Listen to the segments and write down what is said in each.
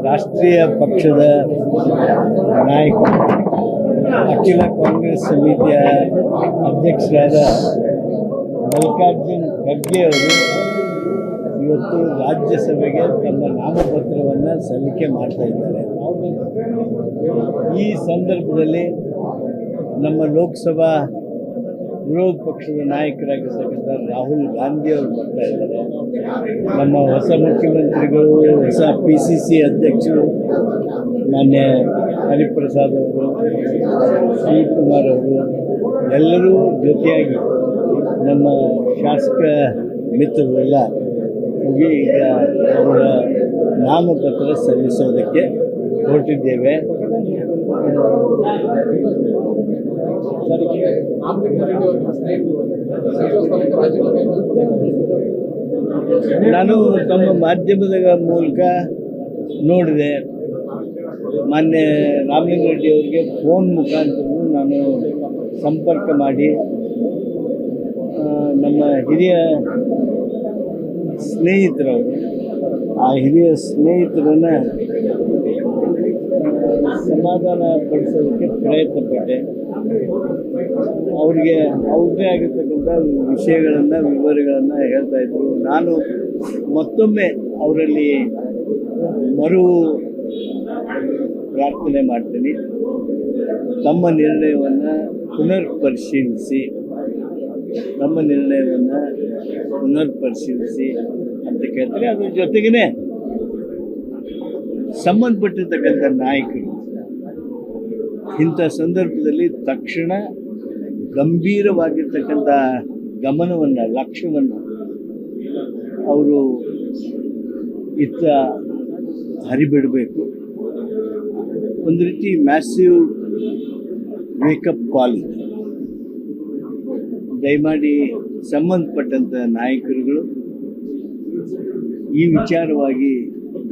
ರಾಷ್ಟ್ರೀಯ ಪಕ್ಷದ ನಾಯಕರು ಅಖಿಲ ಕಾಂಗ್ರೆಸ್ ಸಮಿತಿಯ ಅಧ್ಯಕ್ಷರಾದ ಮಲ್ಲಿಕಾರ್ಜುನ್ ಖರ್ಗೆ ಅವರು ಇವತ್ತು ರಾಜ್ಯಸಭೆಗೆ ತಮ್ಮ ನಾಮಪತ್ರವನ್ನು ಸಲ್ಲಿಕೆ ಮಾಡ್ತಾ ಇದ್ದಾರೆ. ಈ ಸಂದರ್ಭದಲ್ಲಿ ನಮ್ಮ ಲೋಕಸಭಾ ವಿರೋಧ ಪಕ್ಷದ ನಾಯಕರಾಗಿರ್ತಕ್ಕಂಥ ರಾಹುಲ್ ಗಾಂಧಿ ಅವರು ಬರ್ತಾ ಇದ್ದಾರೆ. ನಮ್ಮ ಹೊಸ ಮುಖ್ಯಮಂತ್ರಿಗಳು, ಹೊಸ PCC ಅಧ್ಯಕ್ಷರು ಮಾನ್ಯ ಹರಿಪ್ರಸಾದ್ ಅವರು, ಶಿವಕುಮಾರ್ ಅವರು ಎಲ್ಲರೂ ಜೊತೆಯಾಗಿ ನಮ್ಮ ಶಾಸಕ ಮಿತ್ರರೆಲ್ಲ ಹೋಗಿ ಈಗ ಅವರ ನಾಮಪತ್ರ ಸಲ್ಲಿಸೋದಕ್ಕೆ ಹೊರಟಿದ್ದೇವೆ. ನಾನು ತಮ್ಮ ಮಾಧ್ಯಮದ ಮೂಲಕ ನೋಡಿದೆ, ಮಾನ್ಯ ರಾಮಲಿಂಗಾರೆಡ್ಡಿ ಅವರಿಗೆ ಫೋನ್ ಮುಖಾಂತರ ನಾನು ಸಂಪರ್ಕ ಮಾಡಿ ನಮ್ಮ ಹಿರಿಯ ಸ್ನೇಹಿತರವರು, ಆ ಹಿರಿಯ ಸ್ನೇಹಿತರನ್ನು ಸಮಾಧಾನ ಪಡಿಸೋದಕ್ಕೆ ಪ್ರಯತ್ನ ಪಟ್ಟೆ. ಅವ್ರಿಗೆ ಅವ್ರದ್ದೇ ಆಗಿರ್ತಕ್ಕಂಥ ವಿಷಯಗಳನ್ನು, ವಿವರಗಳನ್ನು ಹೇಳ್ತಾ ಇದ್ರು. ನಾನು ಮತ್ತೊಮ್ಮೆ ಅವರಲ್ಲಿ ಮರು ಪ್ರಾರ್ಥನೆ ಮಾಡ್ತೀನಿ, ತಮ್ಮ ನಿರ್ಣಯವನ್ನು ಪುನರ್ ಪರಿಶೀಲಿಸಿ ಅಂತ ಕೇಳ್ತೀನಿ. ಅದ್ರ ಜೊತೆಗೇ ಸಂಬಂಧಪಟ್ಟಿರ್ತಕ್ಕಂಥ ನಾಯಕರು ಇಂಥ ಸಂದರ್ಭದಲ್ಲಿ ತಕ್ಷಣ ಗಂಭೀರವಾಗಿರ್ತಕ್ಕಂಥ ಗಮನವನ್ನು, ಲಕ್ಷ್ಯವನ್ನು ಅವರು ಇತ್ತ ಹರಿಬಿಡಬೇಕು. ಒಂದು ರೀತಿ ಮ್ಯಾಸಿವ್ ವೇಕಪ್ ಕಾಲ್. ದಯಮಾಡಿ ಸಂಬಂಧಪಟ್ಟಂಥ ನಾಯಕರುಗಳು ಈ ವಿಚಾರವಾಗಿ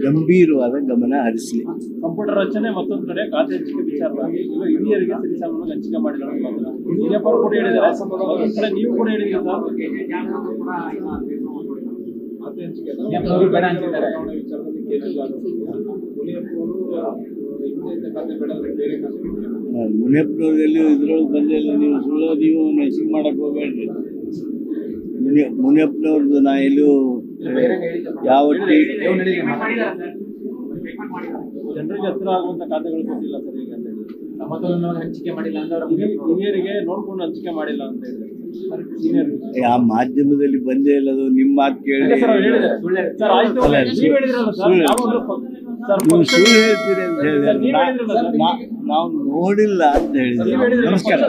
ಗಂಭೀರವಾದ ಗಮನ ಹರಿಸಲಿ. ಸಂಪುಟ ರಚನೆ ಮತ್ತೊಂದು ಕಡೆ ಖಾತೆ ಹಂಚಿಕೆ ವಿಚಾರವಾಗಿ ಹಿರಿಯರಿಗೆ ಸರಿಸಮವನ್ನು ಹಂಚಿಕೆ ಮಾಡಿದ್ದಾರೆ. ಹಿರಿಯಪ್ಪರು ಕೂಡ ಹೇಳಿದ್ದಾರೆ, ಕಡೆ ನೀವು ಕೂಡ ಹೇಳಿದ್ದೀರಿ ಮುನಿಯಪ್ಪನವ್ರಲ್ಲಿ ಇದ್ರೊಳಗೆ ಬಂದಿಲ್ಲ. ನೀವು ಸುಳ್ಳು ನೀವು ಮೆಸೇಜ್ ಮಾಡಕ್ಕೆ ಹೋಗ್ಬೇಡ್ರಿ. ಮುನಿಯಪ್ಪನವ್ರದ್ದು ನಾ ಎಲ್ಲೂ ಯಾವ ಜನರಿಗೆ ಹತ್ತಿರ ಆಗುವಂತ ಖಾತೆಗಳು ಕೊಟ್ಟಿಲ್ಲ ಸರ್. ಈಗ ಸಮತೋಲನವಾಗಿ ಹಂಚಿಕೆ ಮಾಡಿಲ್ಲ ಅಂದ್ರೆ ಹಿರಿಯರಿಗೆ ನೋಡ್ಕೊಂಡು ಹಂಚಿಕೆ ಮಾಡಿಲ್ಲ ಅಂತ ಹೇಳಿದ್ರೆ ಆ ಮಾಧ್ಯಮದಲ್ಲಿ ಬಂದೇ ಇಲ್ಲ. ಅದು ನಿಮ್ಮ ಮಾತು ಕೇಳಿ ನೀವು ಸುಳ್ಳು ಹೇಳ್ತೀರಿ ಅಂತ ಹೇಳಿದ್ರೆ ನಾವು ನೋಡಿಲ್ಲ ಅಂತ ಹೇಳಿದ್ರೆ. ನಮಸ್ಕಾರ.